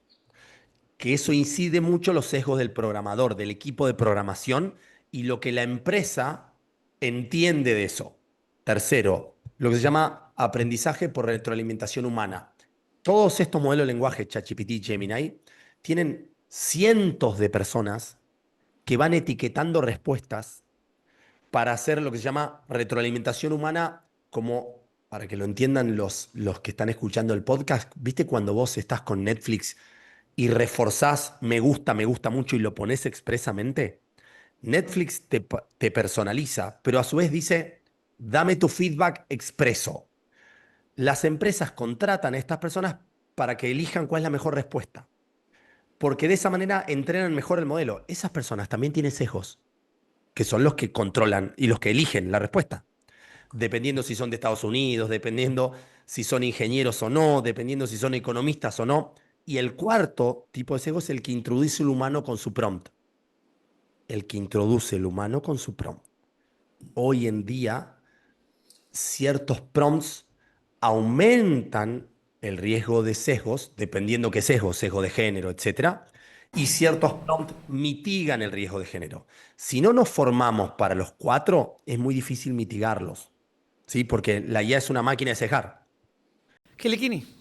Speaker 5: Que eso incide mucho los sesgos del programador, del equipo de programación y lo que la empresa entiende de eso. Tercero, lo que se llama aprendizaje por retroalimentación humana. Todos estos modelos de lenguaje, ChatGPT, Gemini, tienen cientos de personas que van etiquetando respuestas para hacer lo que se llama retroalimentación humana, como, para que lo entiendan los que están escuchando el podcast, ¿viste cuando vos estás con Netflix y reforzás me gusta mucho y lo pones expresamente? Netflix te personaliza, pero a su vez dice, dame tu feedback expreso. Las empresas contratan a estas personas para que elijan cuál es la mejor respuesta, porque de esa manera entrenan mejor el modelo. Esas personas también tienen sesgos, que son los que controlan y los que eligen la respuesta, dependiendo si son de Estados Unidos, dependiendo si son ingenieros o no, dependiendo si son economistas o no. Y el cuarto tipo de sesgo es el que introduce el humano con su prompt. El que introduce el humano con su prompt. Hoy en día, ciertos prompts aumentan el riesgo de sesgos, dependiendo qué sesgo, sesgo de género, etcétera, y ciertos prompts mitigan el riesgo de género. Si no nos formamos para los cuatro, es muy difícil mitigarlos, ¿sí? Porque la IA es una máquina de sesgar.
Speaker 1: Kilikini.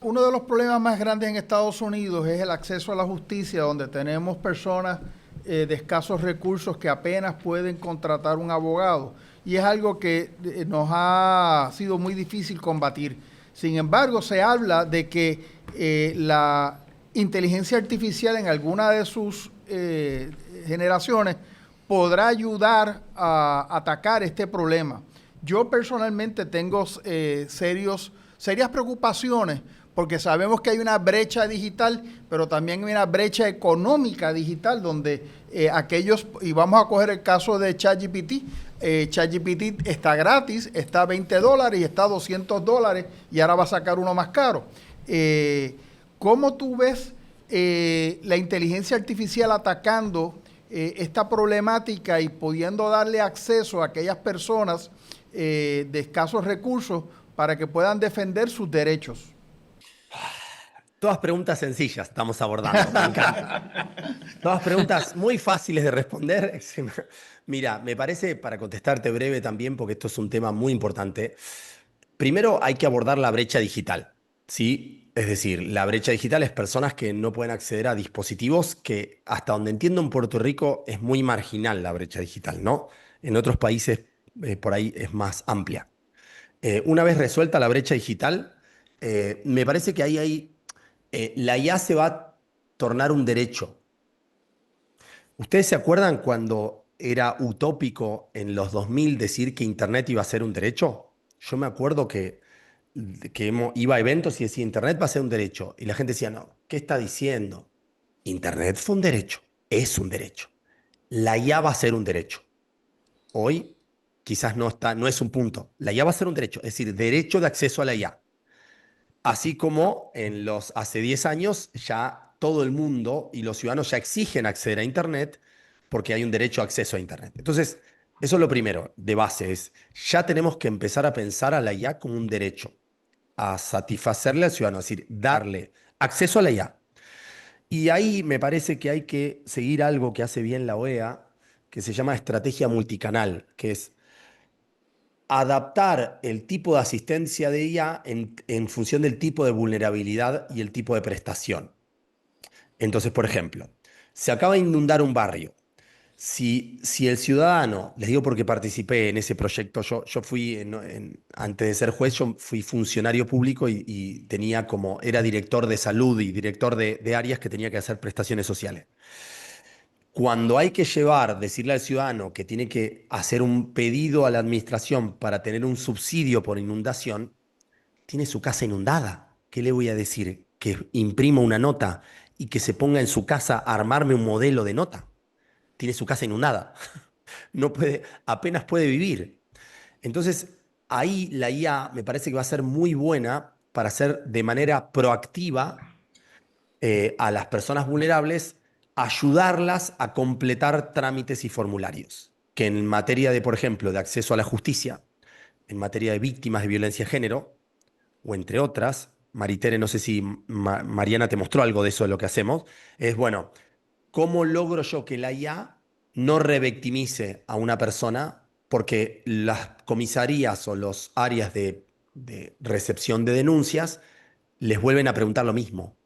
Speaker 4: Uno de los problemas más grandes en Estados Unidos es el acceso a la justicia, donde tenemos personas de escasos recursos que apenas pueden contratar un abogado. Y es algo que nos ha sido muy difícil combatir. Sin embargo, se habla de que la inteligencia artificial en alguna de sus generaciones podrá ayudar a atacar este problema. Yo personalmente tengo serias preocupaciones porque sabemos que hay una brecha digital, pero también hay una brecha económica digital donde aquellos, y vamos a coger el caso de ChatGPT, ChatGPT está gratis, está a $20 y está a $200 y ahora va a sacar uno más caro. ¿Cómo tú ves la inteligencia artificial atacando esta problemática y pudiendo darle acceso a aquellas personas de escasos recursos para que puedan defender sus derechos?
Speaker 5: Todas preguntas sencillas estamos abordando, me encanta. Todas preguntas muy fáciles de responder. Mira, me parece, para contestarte breve también, porque esto es un tema muy importante, primero hay que abordar la brecha digital, ¿sí? Es decir, la brecha digital es personas que no pueden acceder a dispositivos que, hasta donde entiendo, en Puerto Rico es muy marginal la brecha digital, ¿no? En otros países por ahí es más amplia. Una vez resuelta la brecha digital, me parece que la IA se va a tornar un derecho. ¿Ustedes se acuerdan cuando era utópico en los 2000 decir que Internet iba a ser un derecho? Yo me acuerdo que iba a eventos y decía, Internet va a ser un derecho. Y la gente decía, no, ¿qué está diciendo? Internet fue un derecho, es un derecho. La IA va a ser un derecho. Hoy quizás no es un punto. La IA va a ser un derecho, es decir, derecho de acceso a la IA. Así como hace 10 años ya todo el mundo y los ciudadanos ya exigen acceder a Internet porque hay un derecho a acceso a Internet. Entonces, eso es lo primero, de base, ya tenemos que empezar a pensar a la IA como un derecho, a satisfacerle al ciudadano, es decir, darle acceso a la IA. Y ahí me parece que hay que seguir algo que hace bien la OEA, que se llama estrategia multicanal, que es adaptar el tipo de asistencia de IA en función del tipo de vulnerabilidad y el tipo de prestación. Entonces, por ejemplo, se acaba de inundar un barrio. Si el ciudadano, les digo porque participé en ese proyecto, yo fui, antes de ser juez, yo fui funcionario público y era director de salud y director de áreas que tenía que hacer prestaciones sociales. Cuando hay que decirle al ciudadano que tiene que hacer un pedido a la administración para tener un subsidio por inundación, tiene su casa inundada. ¿Qué le voy a decir? Que imprima una nota y que se ponga en su casa a armarme un modelo de nota. Tiene su casa inundada. No puede, apenas puede vivir. Entonces, ahí la IA me parece que va a ser muy buena para hacer de manera proactiva a las personas vulnerables, ayudarlas a completar trámites y formularios, que en materia de, por ejemplo, de acceso a la justicia, en materia de víctimas de violencia de género, o entre otras, Maritere, no sé si Mariana te mostró algo de eso de lo que hacemos, es, bueno, ¿cómo logro yo que la IA no revictimice a una persona? Porque las comisarías o las áreas de recepción de denuncias les vuelven a preguntar lo mismo.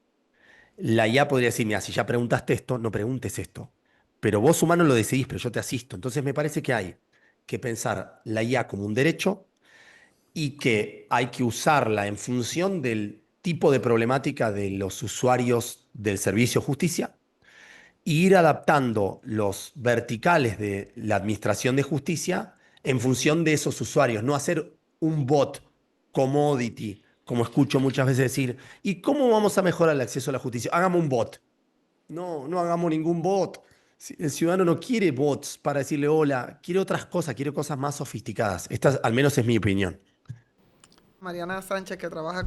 Speaker 5: La IA podría decir, mira, si ya preguntaste esto, no preguntes esto. Pero vos humano lo decidís, pero yo te asisto. Entonces me parece que hay que pensar la IA como un derecho y que hay que usarla en función del tipo de problemática de los usuarios del servicio de justicia e ir adaptando los verticales de la administración de justicia en función de esos usuarios, no hacer un bot commodity, como escucho muchas veces decir. ¿Y cómo vamos a mejorar el acceso a la justicia? Hagamos un bot. No, no hagamos ningún bot. El ciudadano no quiere bots para decirle hola, quiere otras cosas, quiere cosas más sofisticadas. Esta al menos es mi opinión.
Speaker 3: Mariana Sánchez, que trabaja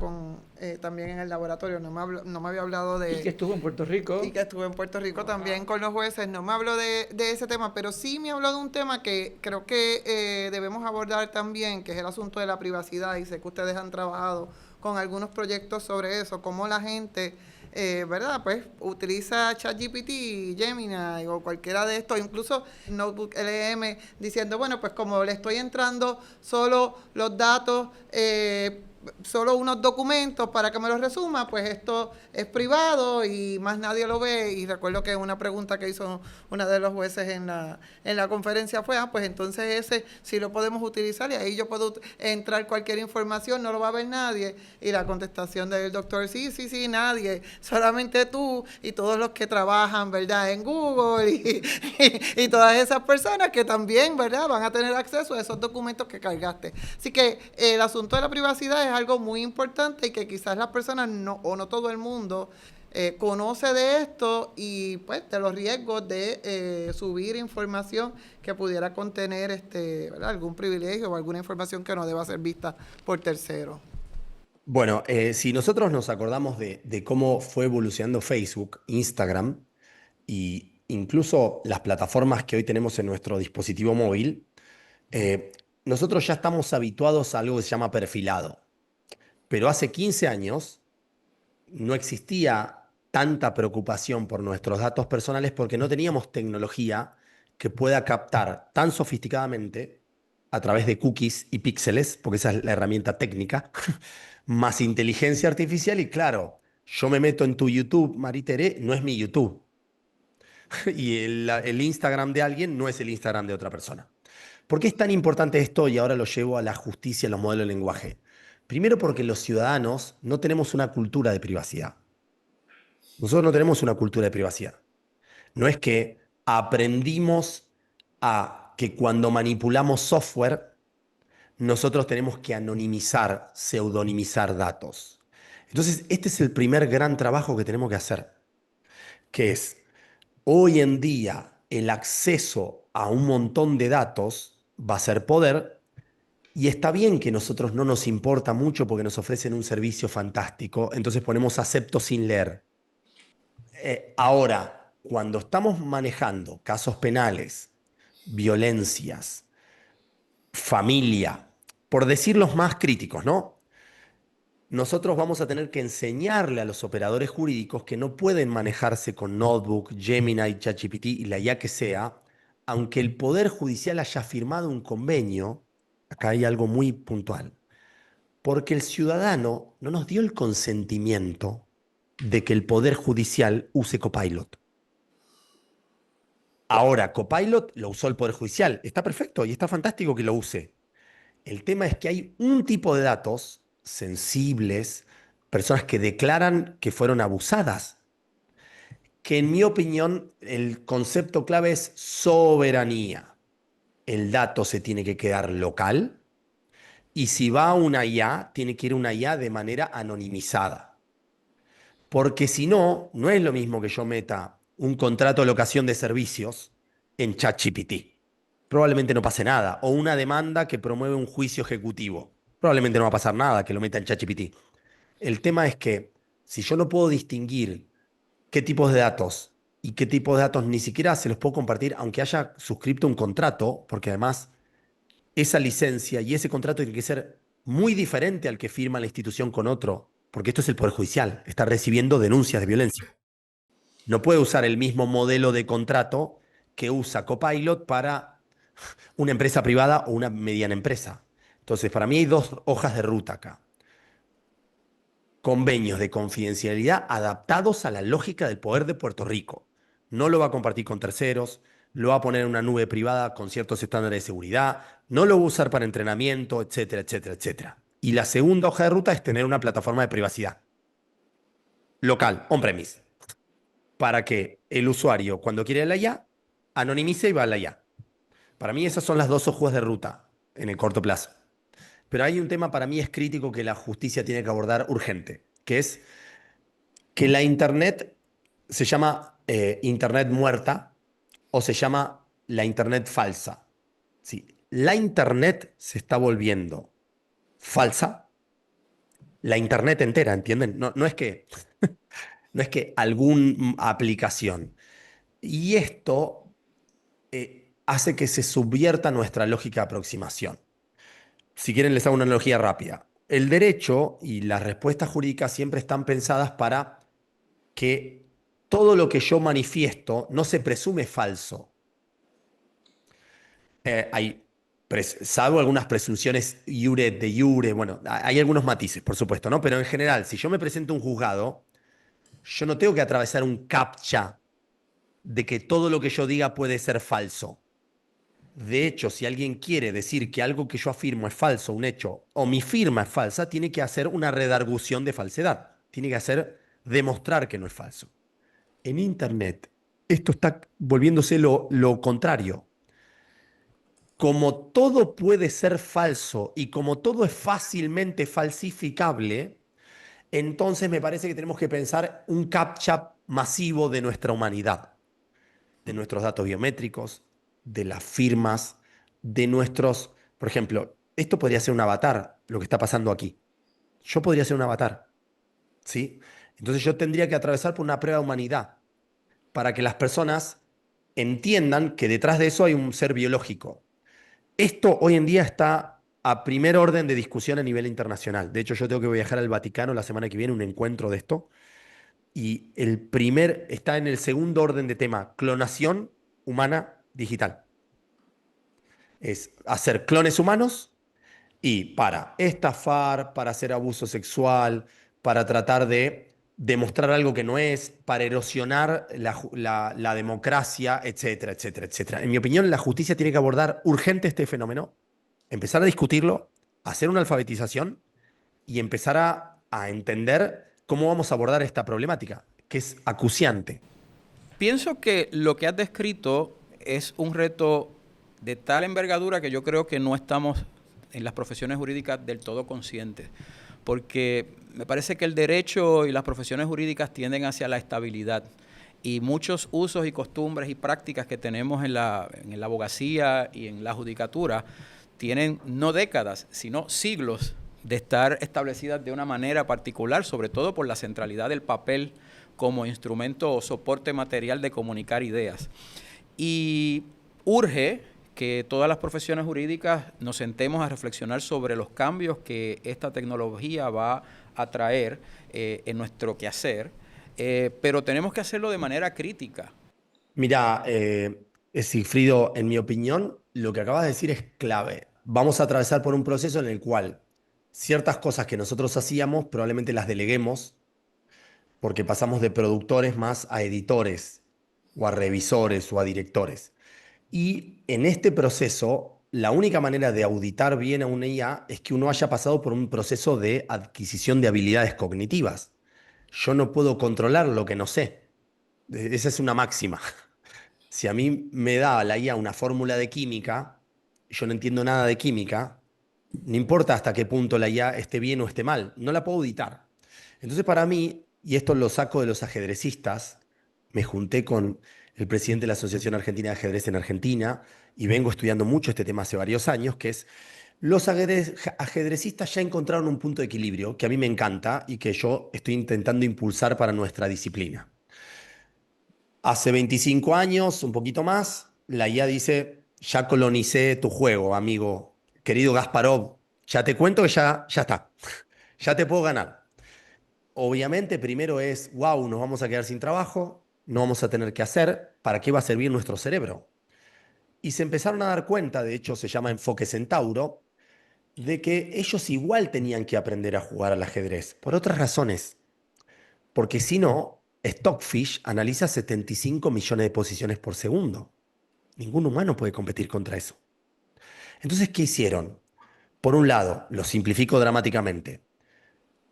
Speaker 3: también en el laboratorio, no me había hablado
Speaker 1: Y que estuvo en Puerto Rico.
Speaker 3: y que estuvo en Puerto Rico también con los jueces, no me habló de ese tema, pero sí me habló de un tema que creo que debemos abordar también, que es el asunto de la privacidad, y sé que ustedes han trabajado con algunos proyectos sobre eso, cómo la gente, ¿verdad? Pues utiliza ChatGPT, Gemini o cualquiera de estos, incluso Notebook LM, diciendo, bueno, pues como le estoy entrando solo los datos, solo unos documentos para que me los resuma, pues esto es privado y más nadie lo ve. Y recuerdo que una pregunta que hizo una de los jueces en la conferencia fue, pues entonces ese sí lo podemos utilizar y ahí yo puedo entrar cualquier información, no lo va a ver nadie. Y la contestación del doctor, sí, nadie, solamente tú y todos los que trabajan, ¿verdad?, en Google y todas esas personas que también, ¿verdad?, van a tener acceso a esos documentos que cargaste. Así que el asunto de la privacidad es algo muy importante y que quizás las personas no todo el mundo conoce de esto y pues de los riesgos de subir información que pudiera contener ¿verdad?, algún privilegio o alguna información que no deba ser vista por terceros.
Speaker 5: Bueno, si nosotros nos acordamos de cómo fue evolucionando Facebook, Instagram e incluso las plataformas que hoy tenemos en nuestro dispositivo móvil, eh, nosotros ya estamos habituados a algo que se llama perfilado. Pero hace 15 años no existía tanta preocupación por nuestros datos personales porque no teníamos tecnología que pueda captar tan sofisticadamente a través de cookies y píxeles, porque esa es la herramienta técnica, más inteligencia artificial y claro, yo me meto en tu YouTube, Maritere, no es mi YouTube. Y el Instagram de alguien no es el Instagram de otra persona. ¿Por qué es tan importante esto? Y ahora lo llevo a la justicia, a los modelos de lenguaje. Primero porque los ciudadanos no tenemos una cultura de privacidad. Nosotros no tenemos una cultura de privacidad. No es que aprendimos a que cuando manipulamos software, nosotros tenemos que anonimizar, pseudonimizar datos. Entonces, este es el primer gran trabajo que tenemos que hacer, que es, hoy en día, el acceso a un montón de datos va a ser poder. Y está bien que nosotros no nos importa mucho porque nos ofrecen un servicio fantástico, entonces ponemos acepto sin leer. Ahora, cuando estamos manejando casos penales, violencias, familia, por decir los más críticos, ¿no? Nosotros vamos a tener que enseñarle a los operadores jurídicos que no pueden manejarse con Notebook, Gemini, ChatGPT y la IA que sea, aunque el Poder Judicial haya firmado un convenio. Acá hay algo muy puntual. Porque el ciudadano no nos dio el consentimiento de que el Poder Judicial use Copilot. Ahora, Copilot lo usó el Poder Judicial. Está perfecto y está fantástico que lo use. El tema es que hay un tipo de datos sensibles, personas que declaran que fueron abusadas, que en mi opinión el concepto clave es soberanía. El dato se tiene que quedar local. Y si va a una IA, tiene que ir a una IA de manera anonimizada. Porque si no, no es lo mismo que yo meta un contrato de locación de servicios en ChatGPT. Probablemente no pase nada. O una demanda que promueve un juicio ejecutivo. Probablemente no va a pasar nada que lo meta en ChatGPT. El tema es que si yo no puedo distinguir qué tipos de datos y qué tipos de datos ni siquiera se los puedo compartir, aunque haya suscrito un contrato, porque además esa licencia y ese contrato tiene que ser muy diferente al que firma la institución con otro, porque esto es el Poder Judicial, está recibiendo denuncias de violencia. No puede usar el mismo modelo de contrato que usa Copilot para una empresa privada o una mediana empresa. Entonces, para mí hay dos hojas de ruta acá. Convenios de confidencialidad adaptados a la lógica del poder de Puerto Rico. No lo va a compartir con terceros, lo va a poner en una nube privada con ciertos estándares de seguridad, no lo va a usar para entrenamiento, etcétera, etcétera, etcétera. Y la segunda hoja de ruta es tener una plataforma de privacidad local, on-premise, para que el usuario, cuando quiere la IA, anonimice y va a la IA. Para mí esas son las dos hojas de ruta. en el corto plazo. Pero hay un tema para mí es crítico que la justicia tiene que abordar urgente, que es que la Internet se llama Internet muerta o se llama la Internet falsa. Sí, la Internet se está volviendo falsa, la Internet entera, ¿entienden? No es que, no es que alguna aplicación. Y esto hace que se subvierta nuestra lógica de aproximación. Si quieren, les hago una analogía rápida. El derecho y las respuestas jurídicas siempre están pensadas para que todo lo que yo manifiesto no se presume falso. Hay, salvo algunas presunciones iure de iure, bueno, hay algunos matices, por supuesto, ¿no? Pero en general, si yo me presento a un juzgado, yo no tengo que atravesar un captcha de que todo lo que yo diga puede ser falso. De hecho, si alguien quiere decir que algo que yo afirmo es falso, un hecho, o mi firma es falsa, tiene que hacer una redargución de falsedad. Tiene que hacer demostrar que no es falso. En Internet, esto está volviéndose lo contrario. Como todo puede ser falso y como todo es fácilmente falsificable, entonces me parece que tenemos que pensar un captcha masivo de nuestra humanidad, de nuestros datos biométricos, de las firmas, de nuestros... Por ejemplo, esto podría ser un avatar, lo que está pasando aquí. Yo podría ser un avatar, ¿sí? Entonces yo tendría que atravesar por una prueba de humanidad para que las personas entiendan que detrás de eso hay un ser biológico. Esto hoy en día está a primer orden de discusión a nivel internacional. De hecho, yo tengo que viajar al Vaticano la semana que viene, un encuentro de esto. Y está en el segundo orden de tema, clonación humana digital. Es hacer clones humanos y para estafar, para hacer abuso sexual, para tratar de demostrar algo que no es, para erosionar la democracia, etcétera, etcétera, etcétera. En mi opinión, la justicia tiene que abordar urgente este fenómeno, empezar a discutirlo, hacer una alfabetización y empezar a entender cómo vamos a abordar esta problemática, que es acuciante.
Speaker 2: Pienso que lo que has descrito es un reto de tal envergadura que yo creo que no estamos en las profesiones jurídicas del todo conscientes, porque me parece que el derecho y las profesiones jurídicas tienden hacia la estabilidad y muchos usos y costumbres y prácticas que tenemos en la abogacía y en la judicatura tienen no décadas, sino siglos de estar establecidas de una manera particular, sobre todo por la centralidad del papel como instrumento o soporte material de comunicar ideas. Y urge que todas las profesiones jurídicas nos sentemos a reflexionar sobre los cambios que esta tecnología va a traer en nuestro quehacer, pero tenemos que hacerlo de manera crítica.
Speaker 5: Mira, Sigfrido, en mi opinión, lo que acabas de decir es clave. Vamos a atravesar por un proceso en el cual ciertas cosas que nosotros hacíamos probablemente las deleguemos porque pasamos de productores más a editores o a revisores o a directores. Y en este proceso, la única manera de auditar bien a una IA es que uno haya pasado por un proceso de adquisición de habilidades cognitivas. Yo no puedo controlar lo que no sé. Esa es una máxima. Si a mí me da la IA una fórmula de química, yo no entiendo nada de química, no importa hasta qué punto la IA esté bien o esté mal, no la puedo auditar. Entonces para mí, y esto lo saco de los ajedrecistas, me junté con el presidente de la Asociación Argentina de Ajedrez en Argentina y vengo estudiando mucho este tema hace varios años, que es los ajedrecistas ya encontraron un punto de equilibrio que a mí me encanta y que yo estoy intentando impulsar para nuestra disciplina. Hace 25 años, un poquito más, la IA dice, ya colonicé tu juego, amigo, querido Gasparov, ya te cuento que ya está, ya te puedo ganar. Obviamente, primero es, wow, nos vamos a quedar sin trabajo, no vamos a tener que hacer, ¿para qué va a servir nuestro cerebro? Y se empezaron a dar cuenta, de hecho se llama enfoque centauro, de que ellos igual tenían que aprender a jugar al ajedrez, por otras razones. Porque si no, Stockfish analiza 75 millones de posiciones por segundo. Ningún humano puede competir contra eso. Entonces, ¿qué hicieron? Por un lado, lo simplifico dramáticamente,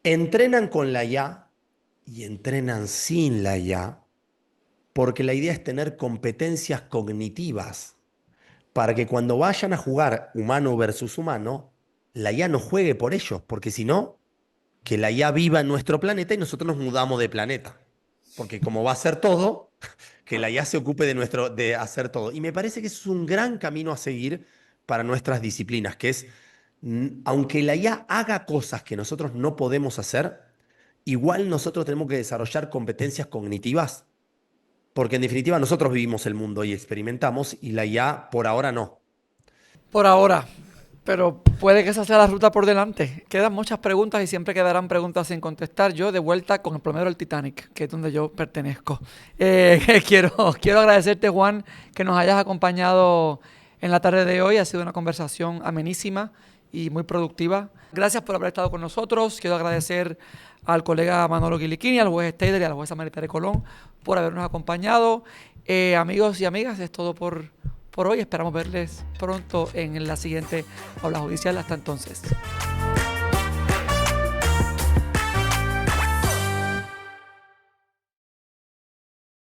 Speaker 5: entrenan con la IA y entrenan sin la IA, porque la idea es tener competencias cognitivas. para que cuando vayan a jugar humano versus humano, la IA no juegue por ellos, porque si no, que la IA viva en nuestro planeta y nosotros nos mudamos de planeta. Porque como va a hacer todo, que la IA se ocupe de hacer todo. Y me parece que eso es un gran camino a seguir para nuestras disciplinas, que es, aunque la IA haga cosas que nosotros no podemos hacer, igual nosotros tenemos que desarrollar competencias cognitivas, porque en definitiva nosotros vivimos el mundo y experimentamos, y la IA por ahora no.
Speaker 1: Por ahora, pero puede que esa sea la ruta por delante. Quedan muchas preguntas y siempre quedarán preguntas sin contestar. Yo de vuelta con el plomero del Titanic, que es donde yo pertenezco. Quiero agradecerte, Juan, que nos hayas acompañado en la tarde de hoy. Ha sido una conversación amenísima y muy productiva. Gracias por haber estado con nosotros. Quiero agradecer al colega Manolo Guiliquini, al juez Steider y a la jueza María Teresa Colón por habernos acompañado. Amigos y amigas, es todo por hoy. Esperamos verles pronto en la siguiente aula judicial. Hasta entonces.